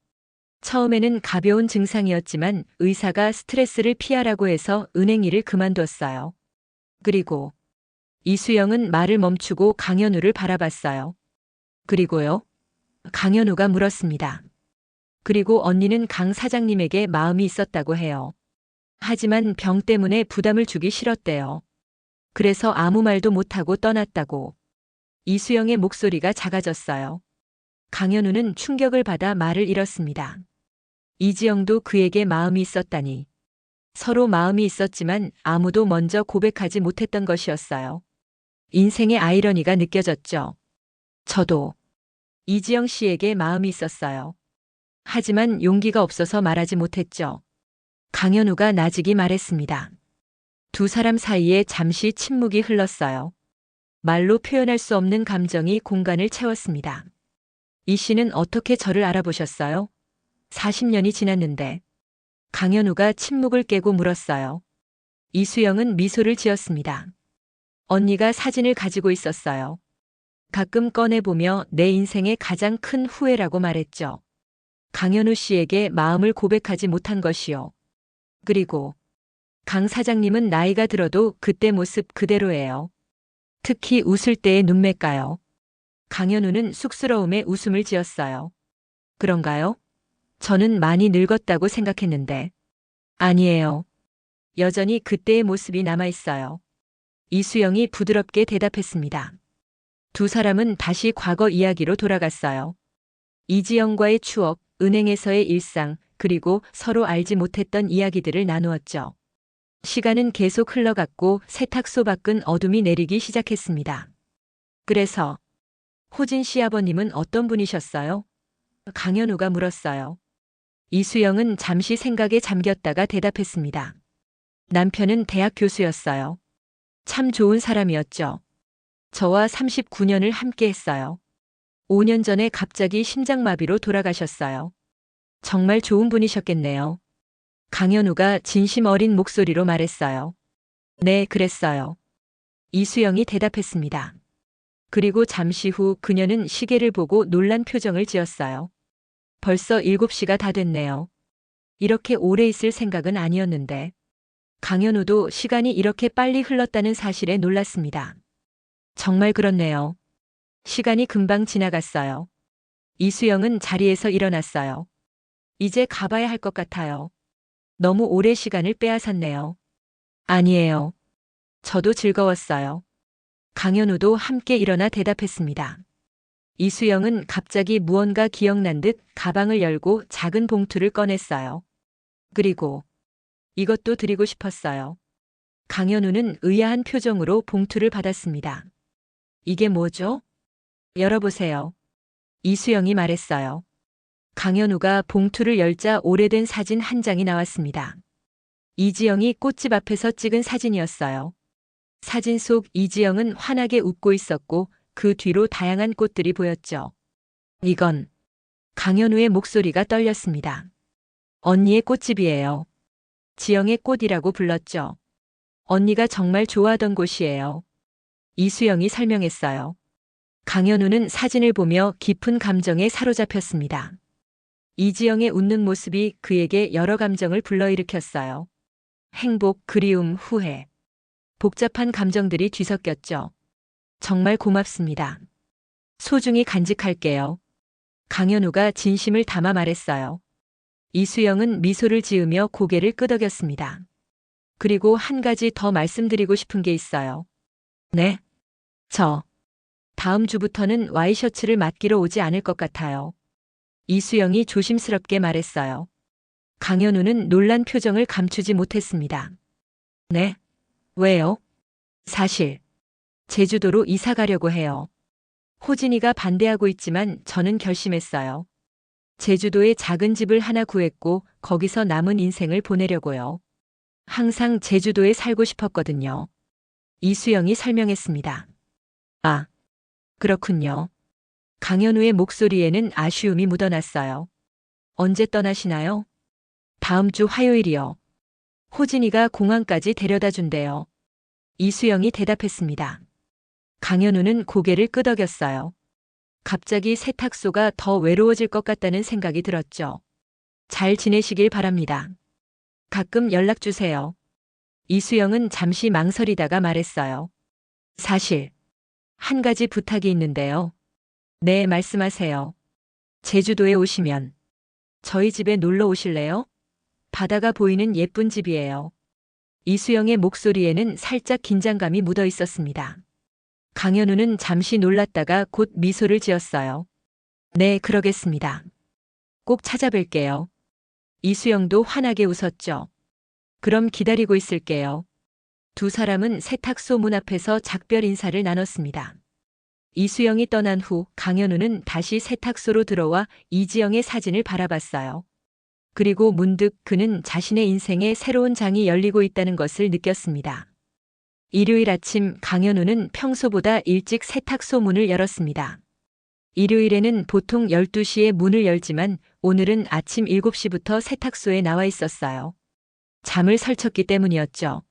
처음에는 가벼운 증상이었지만 의사가 스트레스를 피하라고 해서 은행 일을 그만뒀어요. 그리고 이수영은 말을 멈추고 강현우를 바라봤어요. 그리고요? 강현우가 물었습니다. 그리고 언니는 강 사장님에게 마음이 있었다고 해요. 하지만 병 때문에 부담을 주기 싫었대요. 그래서 아무 말도 못하고 떠났다고. 이수영의 목소리가 작아졌어요. 강현우는 충격을 받아 말을 잃었습니다. 이지영도 그에게 마음이 있었다니. 서로 마음이 있었지만 아무도 먼저 고백하지 못했던 것이었어요. 인생의 아이러니가 느껴졌죠. 저도 이지영 씨에게 마음이 있었어요. 하지만 용기가 없어서 말하지 못했죠. 강현우가 나직이 말했습니다. 두 사람 사이에 잠시 침묵이 흘렀어요. 말로 표현할 수 없는 감정이 공간을 채웠습니다. 이 씨는 어떻게 저를 알아보셨어요? 40년이 지났는데. 강현우가 침묵을 깨고 물었어요. 이수영은 미소를 지었습니다. 언니가 사진을 가지고 있었어요. 가끔 꺼내보며 내 인생의 가장 큰 후회라고 말했죠. 강현우 씨에게 마음을 고백하지 못한 것이요. 그리고 강 사장님은 나이가 들어도 그때 모습 그대로예요. 특히 웃을 때의 눈매가요. 강현우는 쑥스러움에 웃음을 지었어요. 그런가요? 저는 많이 늙었다고 생각했는데. 아니에요. 여전히 그때의 모습이 남아있어요. 이수영이 부드럽게 대답했습니다. 두 사람은 다시 과거 이야기로 돌아갔어요. 이지영과의 추억, 은행에서의 일상, 그리고 서로 알지 못했던 이야기들을 나누었죠. 시간은 계속 흘러갔고 세탁소 밖은 어둠이 내리기 시작했습니다. 그래서 호진 씨 아버님은 어떤 분이셨어요? 강현우가 물었어요. 이수영은 잠시 생각에 잠겼다가 대답했습니다. 남편은 대학 교수였어요. 참 좋은 사람이었죠. 저와 39년을 함께 했어요. 5년 전에 갑자기 심장마비로 돌아가셨어요. 정말 좋은 분이셨겠네요. 강현우가 진심 어린 목소리로 말했어요. 네, 그랬어요. 이수영이 대답했습니다. 그리고 잠시 후 그녀는 시계를 보고 놀란 표정을 지었어요. 벌써 7시가 다 됐네요. 이렇게 오래 있을 생각은 아니었는데. 강현우도 시간이 이렇게 빨리 흘렀다는 사실에 놀랐습니다. 정말 그렇네요. 시간이 금방 지나갔어요. 이수영은 자리에서 일어났어요. 이제 가봐야 할 것 같아요. 너무 오래 시간을 빼앗았네요. 아니에요. 저도 즐거웠어요. 강현우도 함께 일어나 대답했습니다. 이수영은 갑자기 무언가 기억난 듯 가방을 열고 작은 봉투를 꺼냈어요. 그리고 이것도 드리고 싶었어요. 강현우는 의아한 표정으로 봉투를 받았습니다. 이게 뭐죠? 열어보세요. 이수영이 말했어요. 강현우가 봉투를 열자 오래된 사진 한 장이 나왔습니다. 이지영이 꽃집 앞에서 찍은 사진이었어요. 사진 속 이지영은 환하게 웃고 있었고 그 뒤로 다양한 꽃들이 보였죠. 이건 강현우의 목소리가 떨렸습니다. 언니의 꽃집이에요. 지영의 꽃이라고 불렀죠. 언니가 정말 좋아하던 곳이에요. 이수영이 설명했어요. 강현우는 사진을 보며 깊은 감정에 사로잡혔습니다. 이지영의 웃는 모습이 그에게 여러 감정을 불러일으켰어요. 행복, 그리움, 후회. 복잡한 감정들이 뒤섞였죠. 정말 고맙습니다. 소중히 간직할게요. 강현우가 진심을 담아 말했어요. 이수영은 미소를 지으며 고개를 끄덕였습니다. 그리고 한 가지 더 말씀드리고 싶은 게 있어요. 네? 다음 주부터는 와이셔츠를 맡기러 오지 않을 것 같아요. 이수영이 조심스럽게 말했어요. 강현우는 놀란 표정을 감추지 못했습니다. 네? 왜요? 사실, 제주도로 이사 가려고 해요. 호진이가 반대하고 있지만 저는 결심했어요. 제주도에 작은 집을 하나 구했고 거기서 남은 인생을 보내려고요. 항상 제주도에 살고 싶었거든요. 이수영이 설명했습니다. 아, 그렇군요. 강현우의 목소리에는 아쉬움이 묻어났어요. 언제 떠나시나요? 다음 주 화요일이요. 호진이가 공항까지 데려다 준대요. 이수영이 대답했습니다. 강현우는 고개를 끄덕였어요. 갑자기 세탁소가 더 외로워질 것 같다는 생각이 들었죠. 잘 지내시길 바랍니다. 가끔 연락 주세요. 이수영은 잠시 망설이다가 말했어요. 사실, 한 가지 부탁이 있는데요. 네, 말씀하세요. 제주도에 오시면 저희 집에 놀러 오실래요? 바다가 보이는 예쁜 집이에요. 이수영의 목소리에는 살짝 긴장감이 묻어 있었습니다. 강현우는 잠시 놀랐다가 곧 미소를 지었어요. 네, 그러겠습니다. 꼭 찾아뵐게요. 이수영도 환하게 웃었죠. 그럼 기다리고 있을게요. 두 사람은 세탁소 문 앞에서 작별 인사를 나눴습니다. 이수영이 떠난 후 강현우는 다시 세탁소로 들어와 이지영의 사진을 바라봤어요. 그리고 문득 그는 자신의 인생에 새로운 장이 열리고 있다는 것을 느꼈습니다. 일요일 아침 강현우는 평소보다 일찍 세탁소 문을 열었습니다. 일요일에는 보통 12시에 문을 열지만 오늘은 아침 7시부터 세탁소에 나와 있었어요. 잠을 설쳤기 때문이었죠.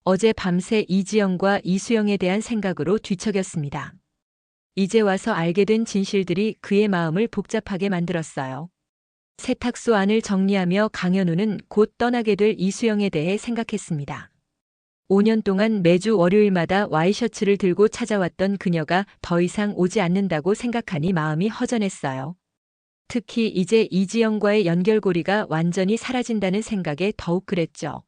어제 밤새 이지영과 이수영에 대한 생각으로 뒤척였습니다. 이제 와서 알게 된 진실들이 그의 마음을 복잡하게 만들었어요. 세탁소 안을 정리하며 강현우는 곧 떠나게 될 이수영에 대해 생각했습니다. 5년 동안 매주 월요일마다 와이셔츠를 들고 찾아왔던 그녀가 더 이상 오지 않는다고 생각하니 마음이 허전했어요. 특히 이제 이지영과의 연결고리가 완전히 사라진다는 생각에 더욱 그랬죠.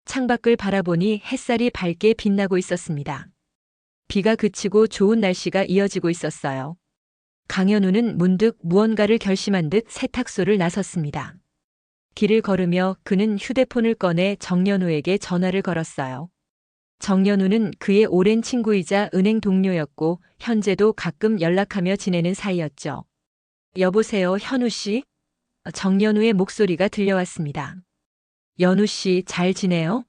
창밖을 바라보니 햇살이 밝게 빛나고 있었습니다. 비가 그치고 좋은 날씨가 이어지고 있었어요. 강현우는 문득 무언가를 결심한 듯 세탁소를 나섰습니다. 길을 걸으며 그는 휴대폰을 꺼내 정연우에게 전화를 걸었어요. 정연우는 그의 오랜 친구이자 은행 동료였고 현재도 가끔 연락하며 지내는 사이였죠. 여보세요, 현우 씨? 정연우의 목소리가 들려왔습니다. 연우 씨, 잘 지내요?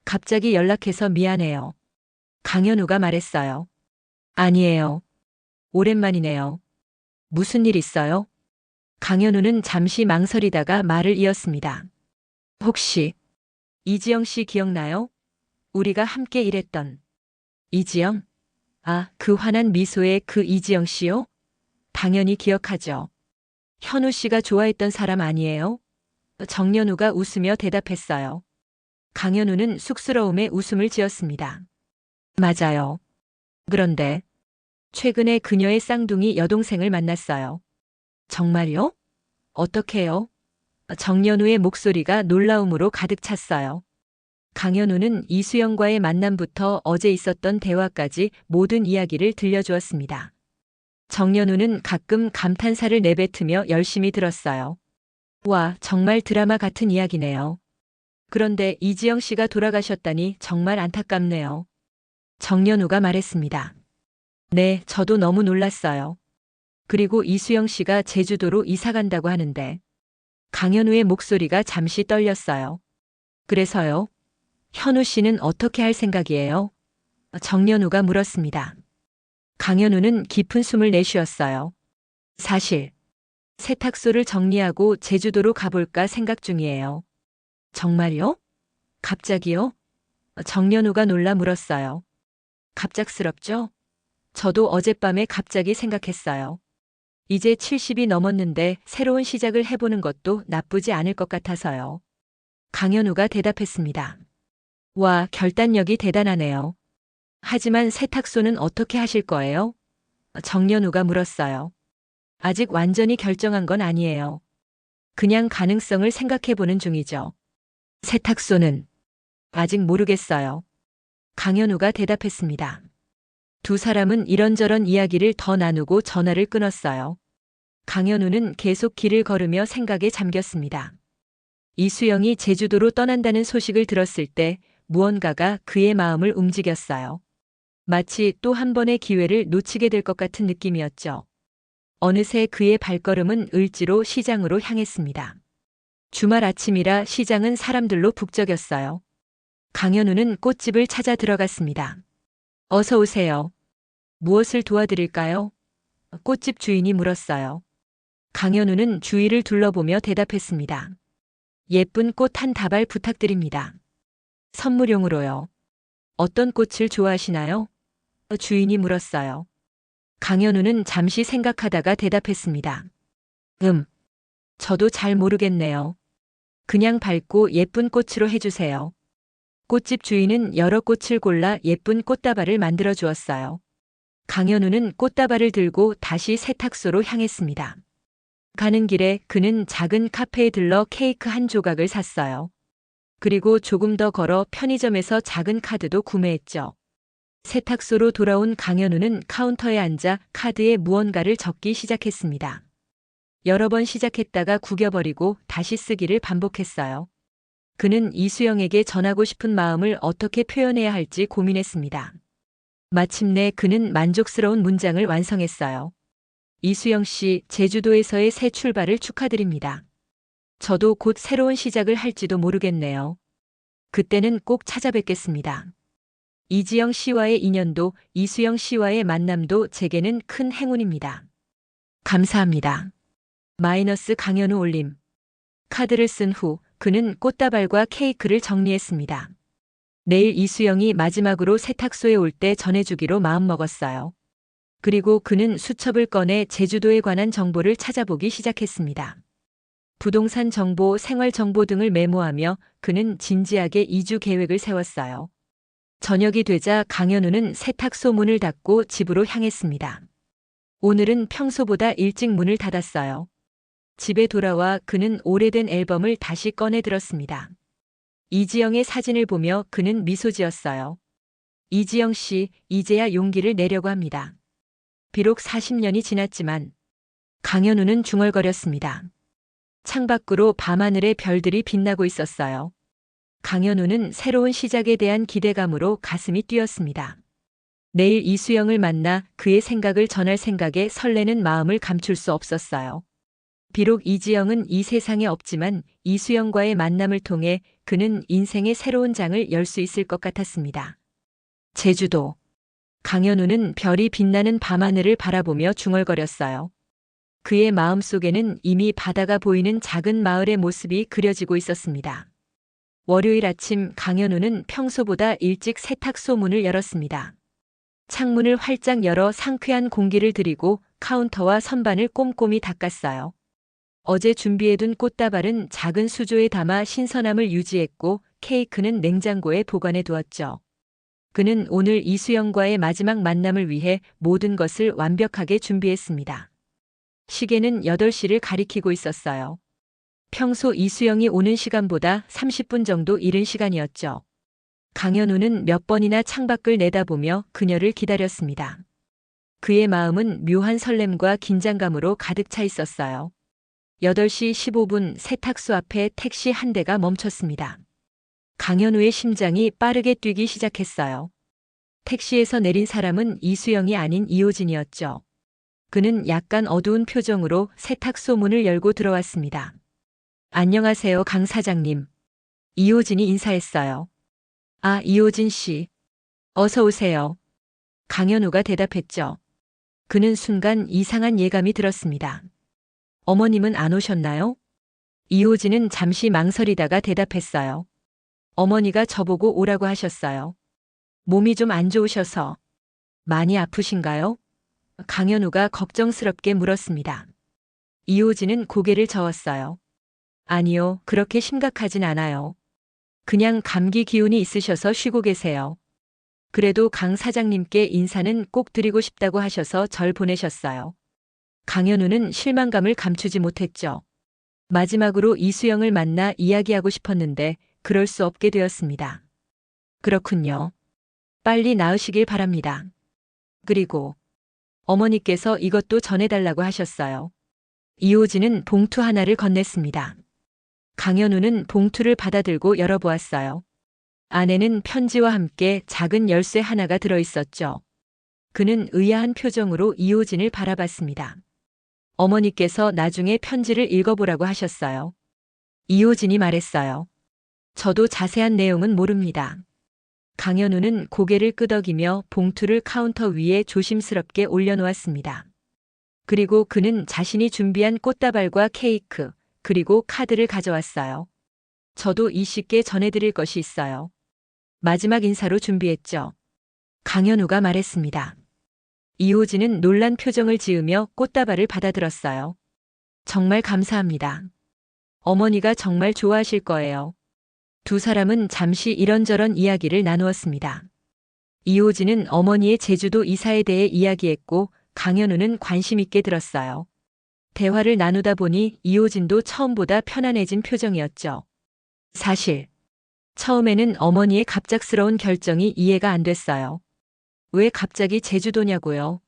갑자기 연락해서 미안해요. 강현우가 말했어요. 아니에요. 오랜만이네요. 무슨 일 있어요? 강현우는 잠시 망설이다가 말을 이었습니다. 혹시 이지영 씨 기억나요? 우리가 함께 일했던. 이지영? 아, 그 환한 미소의 그 이지영 씨요? 당연히 기억하죠. 현우 씨가 좋아했던 사람 아니에요? 정연우가 웃으며 대답했어요. 강현우는 쑥스러움에 웃음을 지었습니다. 맞아요. 그런데 최근에 그녀의 쌍둥이 여동생을 만났어요. 정말요? 어떻게요? 정연우의 목소리가 놀라움으로 가득 찼어요. 강현우는 이수영과의 만남부터 어제 있었던 대화까지 모든 이야기를 들려주었습니다. 정연우는 가끔 감탄사를 내뱉으며 열심히 들었어요. 와, 정말 드라마 같은 이야기네요. 그런데 이지영 씨가 돌아가셨다니 정말 안타깝네요. 정연우가 말했습니다. 네, 저도 너무 놀랐어요. 그리고 이수영 씨가 제주도로 이사 간다고 하는데. 강현우의 목소리가 잠시 떨렸어요. 그래서요? 현우 씨는 어떻게 할 생각이에요? 정연우가 물었습니다. 강현우는 깊은 숨을 내쉬었어요. 사실, 세탁소를 정리하고 제주도로 가볼까 생각 중이에요. 정말요? 갑자기요? 정연우가 놀라 물었어요. 갑작스럽죠? 저도 어젯밤에 갑자기 생각했어요. 이제 70이 넘었는데 새로운 시작을 해보는 것도 나쁘지 않을 것 같아서요. 강현우가 대답했습니다. 와, 결단력이 대단하네요. 하지만 세탁소는 어떻게 하실 거예요? 정연우가 물었어요. 아직 완전히 결정한 건 아니에요. 그냥 가능성을 생각해 보는 중이죠. 세탁소는 아직 모르겠어요. 강현우가 대답했습니다. 두 사람은 이런저런 이야기를 더 나누고 전화를 끊었어요. 강현우는 계속 길을 걸으며 생각에 잠겼습니다. 이수영이 제주도로 떠난다는 소식을 들었을 때 무언가가 그의 마음을 움직였어요. 마치 또 한 번의 기회를 놓치게 될 것 같은 느낌이었죠. 어느새 그의 발걸음은 을지로 시장으로 향했습니다. 주말 아침이라 시장은 사람들로 북적였어요. 강현우는 꽃집을 찾아 들어갔습니다. 어서 오세요. 무엇을 도와드릴까요? 꽃집 주인이 물었어요. 강현우는 주위를 둘러보며 대답했습니다. 예쁜 꽃 한 다발 부탁드립니다. 선물용으로요. 어떤 꽃을 좋아하시나요? 주인이 물었어요. 강현우는 잠시 생각하다가 대답했습니다. 저도 잘 모르겠네요. 그냥 밝고 예쁜 꽃으로 해주세요. 꽃집 주인은 여러 꽃을 골라 예쁜 꽃다발을 만들어 주었어요. 강현우는 꽃다발을 들고 다시 세탁소로 향했습니다. 가는 길에 그는 작은 카페에 들러 케이크 한 조각을 샀어요. 그리고 조금 더 걸어 편의점에서 작은 카드도 구매했죠. 세탁소로 돌아온 강현우는 카운터에 앉아 카드에 무언가를 적기 시작했습니다. 여러 번 시작했다가 구겨버리고 다시 쓰기를 반복했어요. 그는 이수영에게 전하고 싶은 마음을 어떻게 표현해야 할지 고민했습니다. 마침내 그는 만족스러운 문장을 완성했어요. 이수영 씨, 제주도에서의 새 출발을 축하드립니다. 저도 곧 새로운 시작을 할지도 모르겠네요. 그때는 꼭 찾아뵙겠습니다. 이지영 씨와의 인연도 이수영 씨와의 만남도 제게는 큰 행운입니다. 감사합니다. 강현우 올림. 카드를 쓴 후 그는 꽃다발과 케이크를 정리했습니다. 내일 이수영이 마지막으로 세탁소에 올 때 전해주기로 마음먹었어요. 그리고 그는 수첩을 꺼내 제주도에 관한 정보를 찾아보기 시작했습니다. 부동산 정보, 생활 정보 등을 메모하며 그는 진지하게 이주 계획을 세웠어요. 저녁이 되자 강현우는 세탁소 문을 닫고 집으로 향했습니다. 오늘은 평소보다 일찍 문을 닫았어요. 집에 돌아와 그는 오래된 앨범을 다시 꺼내 들었습니다. 이지영의 사진을 보며 그는 미소 지었어요. 이지영 씨, 이제야 용기를 내려고 합니다. 비록 40년이 지났지만 강현우는 중얼거렸습니다. 창밖으로 밤하늘의 별들이 빛나고 있었어요. 강현우는 새로운 시작에 대한 기대감으로 가슴이 뛰었습니다. 내일 이수영을 만나 그의 생각을 전할 생각에 설레는 마음을 감출 수 없었어요. 비록 이지영은 이 세상에 없지만 이수영과의 만남을 통해 그는 인생의 새로운 장을 열 수 있을 것 같았습니다. 제주도. 강현우는 별이 빛나는 밤하늘을 바라보며 중얼거렸어요. 그의 마음속에는 이미 바다가 보이는 작은 마을의 모습이 그려지고 있었습니다. 월요일 아침 강현우는 평소보다 일찍 세탁소 문을 열었습니다. 창문을 활짝 열어 상쾌한 공기를 들이고 카운터와 선반을 꼼꼼히 닦았어요. 어제 준비해둔 꽃다발은 작은 수조에 담아 신선함을 유지했고 케이크는 냉장고에 보관해 두었죠. 그는 오늘 이수영과의 마지막 만남을 위해 모든 것을 완벽하게 준비했습니다. 시계는 8시를 가리키고 있었어요. 평소 이수영이 오는 시간보다 30분 정도 이른 시간이었죠. 강현우는 몇 번이나 창밖을 내다보며 그녀를 기다렸습니다. 그의 마음은 묘한 설렘과 긴장감으로 가득 차 있었어요. 8시 15분 세탁소 앞에 택시 한 대가 멈췄습니다. 강현우의 심장이 빠르게 뛰기 시작했어요. 택시에서 내린 사람은 이수영이 아닌 이호진이었죠. 그는 약간 어두운 표정으로 세탁소 문을 열고 들어왔습니다. 안녕하세요, 강 사장님. 이호진이 인사했어요. 아, 이호진 씨. 어서 오세요. 강현우가 대답했죠. 그는 순간 이상한 예감이 들었습니다. 어머님은 안 오셨나요? 이호진은 잠시 망설이다가 대답했어요. 어머니가 저보고 오라고 하셨어요. 몸이 좀 안 좋으셔서. 많이 아프신가요? 강현우가 걱정스럽게 물었습니다. 이호진은 고개를 저었어요. 아니요, 그렇게 심각하진 않아요. 그냥 감기 기운이 있으셔서 쉬고 계세요. 그래도 강 사장님께 인사는 꼭 드리고 싶다고 하셔서 절 보내셨어요. 강현우는 실망감을 감추지 못했죠. 마지막으로 이수영을 만나 이야기하고 싶었는데 그럴 수 없게 되었습니다. 그렇군요. 빨리 나으시길 바랍니다. 그리고 어머니께서 이것도 전해달라고 하셨어요. 이호진은 봉투 하나를 건넸습니다. 강현우는 봉투를 받아들고 열어보았어요. 안에는 편지와 함께 작은 열쇠 하나가 들어있었죠. 그는 의아한 표정으로 이호진을 바라봤습니다. 어머니께서 나중에 편지를 읽어보라고 하셨어요. 이호진이 말했어요. 저도 자세한 내용은 모릅니다. 강현우는 고개를 끄덕이며 봉투를 카운터 위에 조심스럽게 올려놓았습니다. 그리고 그는 자신이 준비한 꽃다발과 케이크, 그리고 카드를 가져왔어요. 저도 이 씨께 전해드릴 것이 있어요. 마지막 인사로 준비했죠. 강현우가 말했습니다. 이호진은 놀란 표정을 지으며 꽃다발을 받아들었어요. 정말 감사합니다. 어머니가 정말 좋아하실 거예요. 두 사람은 잠시 이런저런 이야기를 나누었습니다. 이호진은 어머니의 제주도 이사에 대해 이야기했고 강현우는 관심 있게 들었어요. 대화를 나누다 보니 이호진도 처음보다 편안해진 표정이었죠. 사실 처음에는 어머니의 갑작스러운 결정이 이해가 안 됐어요. 왜 갑자기 제주도냐고요.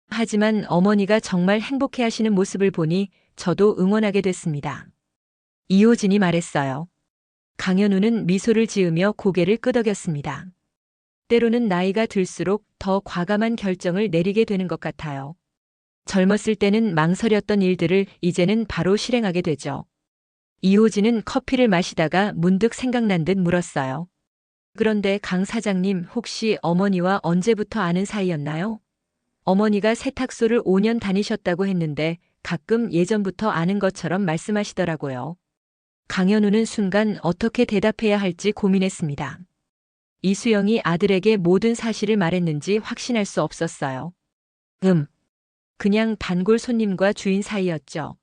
하지만 어머니가 정말 행복해하시는 모습을 보니 저도 응원하게 됐습니다. 이호진이 말했어요. 강현우는 미소를 지으며 고개를 끄덕였습니다. 때로는 나이가 들수록 더 과감한 결정을 내리게 되는 것 같아요. 젊었을 때는 망설였던 일들을 이제는 바로 실행하게 되죠. 이호진은 커피를 마시다가 문득 생각난 듯 물었어요. 그런데 강 사장님 혹시 어머니와 언제부터 아는 사이였나요? 어머니가 세탁소를 5년 다니셨다고 했는데 가끔 예전부터 아는 것처럼 말씀하시더라고요. 강현우는 순간 어떻게 대답해야 할지 고민했습니다. 이수영이 아들에게 모든 사실을 말했는지 확신할 수 없었어요. 그냥 단골 손님과 주인 사이였죠.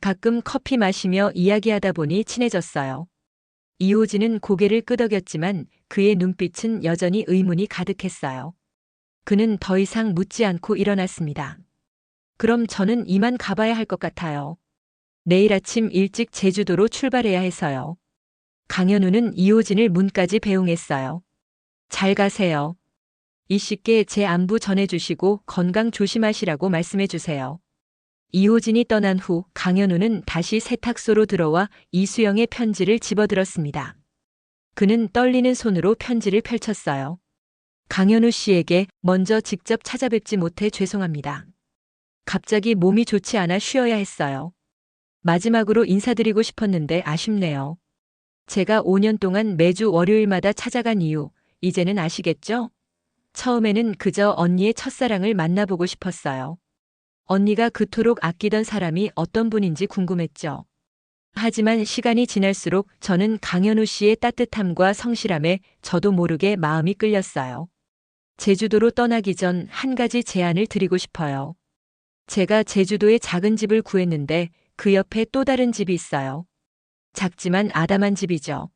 가끔 커피 마시며 이야기하다 보니 친해졌어요. 이호진은 고개를 끄덕였지만 그의 눈빛은 여전히 의문이 가득했어요. 그는 더 이상 묻지 않고 일어났습니다. 그럼 저는 이만 가봐야 할 것 같아요. 내일 아침 일찍 제주도로 출발해야 해서요. 강현우는 이호진을 문까지 배웅했어요. 잘 가세요. 이 씨께 제 안부 전해주시고 건강 조심하시라고 말씀해주세요. 이호진이 떠난 후 강현우는 다시 세탁소로 들어와 이수영의 편지를 집어들었습니다. 그는 떨리는 손으로 편지를 펼쳤어요. 강현우 씨에게 먼저 직접 찾아뵙지 못해 죄송합니다. 갑자기 몸이 좋지 않아 쉬어야 했어요. 마지막으로 인사드리고 싶었는데 아쉽네요. 제가 5년 동안 매주 월요일마다 찾아간 이유, 이제는 아시겠죠? 처음에는 그저 언니의 첫사랑을 만나보고 싶었어요. 언니가 그토록 아끼던 사람이 어떤 분인지 궁금했죠. 하지만 시간이 지날수록 저는 강현우 씨의 따뜻함과 성실함에 저도 모르게 마음이 끌렸어요. 제주도로 떠나기 전 한 가지 제안을 드리고 싶어요. 제가 제주도에 작은 집을 구했는데 그 옆에 또 다른 집이 있어요. 작지만 아담한 집이죠.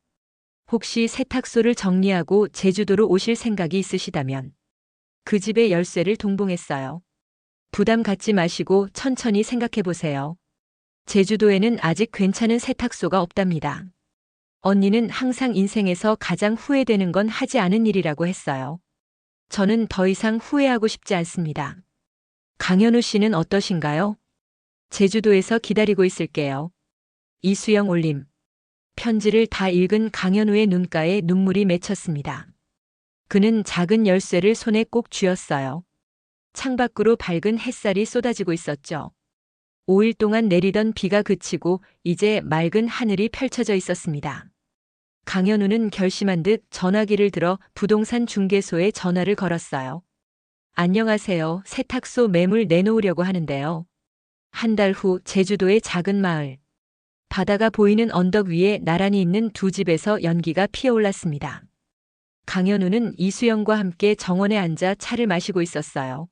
혹시 세탁소를 정리하고 제주도로 오실 생각이 있으시다면 그 집의 열쇠를 동봉했어요. 부담 갖지 마시고 천천히 생각해 보세요. 제주도에는 아직 괜찮은 세탁소가 없답니다. 언니는 항상 인생에서 가장 후회되는 건 하지 않은 일이라고 했어요. 저는 더 이상 후회하고 싶지 않습니다. 강현우 씨는 어떠신가요? 제주도에서 기다리고 있을게요. 이수영 올림. 편지를 다 읽은 강현우의 눈가에 눈물이 맺혔습니다. 그는 작은 열쇠를 손에 꼭 쥐었어요. 창밖으로 밝은 햇살이 쏟아지고 있었죠. 5일 동안 내리던 비가 그치고 이제 맑은 하늘이 펼쳐져 있었습니다. 강현우는 결심한 듯 전화기를 들어 부동산 중개소에 전화를 걸었어요. 안녕하세요. 세탁소 매물 내놓으려고 하는데요. 한 달 후 제주도의 작은 마을. 바다가 보이는 언덕 위에 나란히 있는 두 집에서 연기가 피어올랐습니다. 강현우는 이수영과 함께 정원에 앉아 차를 마시고 있었어요.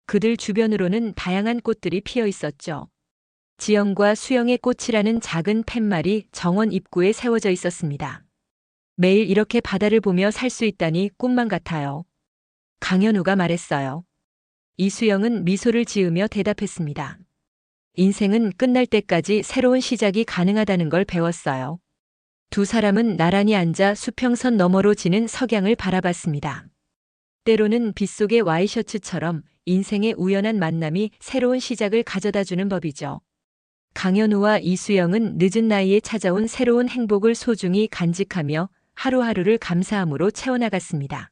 그들 주변으로는 다양한 꽃들이 피어 있었죠. 지영과 수영의 꽃이라는 작은 팻말이 정원 입구에 세워져 있었습니다. 매일 이렇게 바다를 보며 살 수 있다니 꿈만 같아요. 강현우가 말했어요. 이수영은 미소를 지으며 대답했습니다. 인생은 끝날 때까지 새로운 시작이 가능하다는 걸 배웠어요. 두 사람은 나란히 앉아 수평선 너머로 지는 석양을 바라봤습니다. 때로는 빗속의 와이셔츠처럼 인생의 우연한 만남이 새로운 시작을 가져다주는 법이죠. 강현우와 이수영은 늦은 나이에 찾아온 새로운 행복을 소중히 간직하며 하루하루를 감사함으로 채워나갔습니다.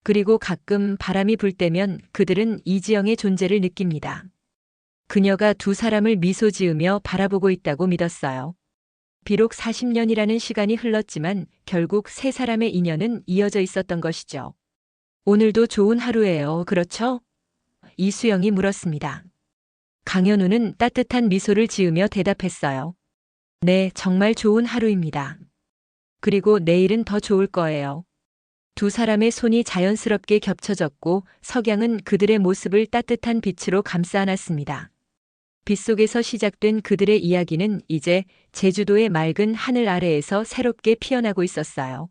그리고 가끔 바람이 불 때면 그들은 이지영의 존재를 느낍니다. 그녀가 두 사람을 미소 지으며 바라보고 있다고 믿었어요. 비록 40년이라는 시간이 흘렀지만 결국 세 사람의 인연은 이어져 있었던 것이죠. 오늘도 좋은 하루예요, 그렇죠? 이수영이 물었습니다. 강현우는 따뜻한 미소를 지으며 대답했어요. 네, 정말 좋은 하루입니다. 그리고 내일은 더 좋을 거예요. 두 사람의 손이 자연스럽게 겹쳐졌고 석양은 그들의 모습을 따뜻한 빛으로 감싸 안았습니다. 빗속에서 시작된 그들의 이야기는 이제 제주도의 맑은 하늘 아래에서 새롭게 피어나고 있었어요.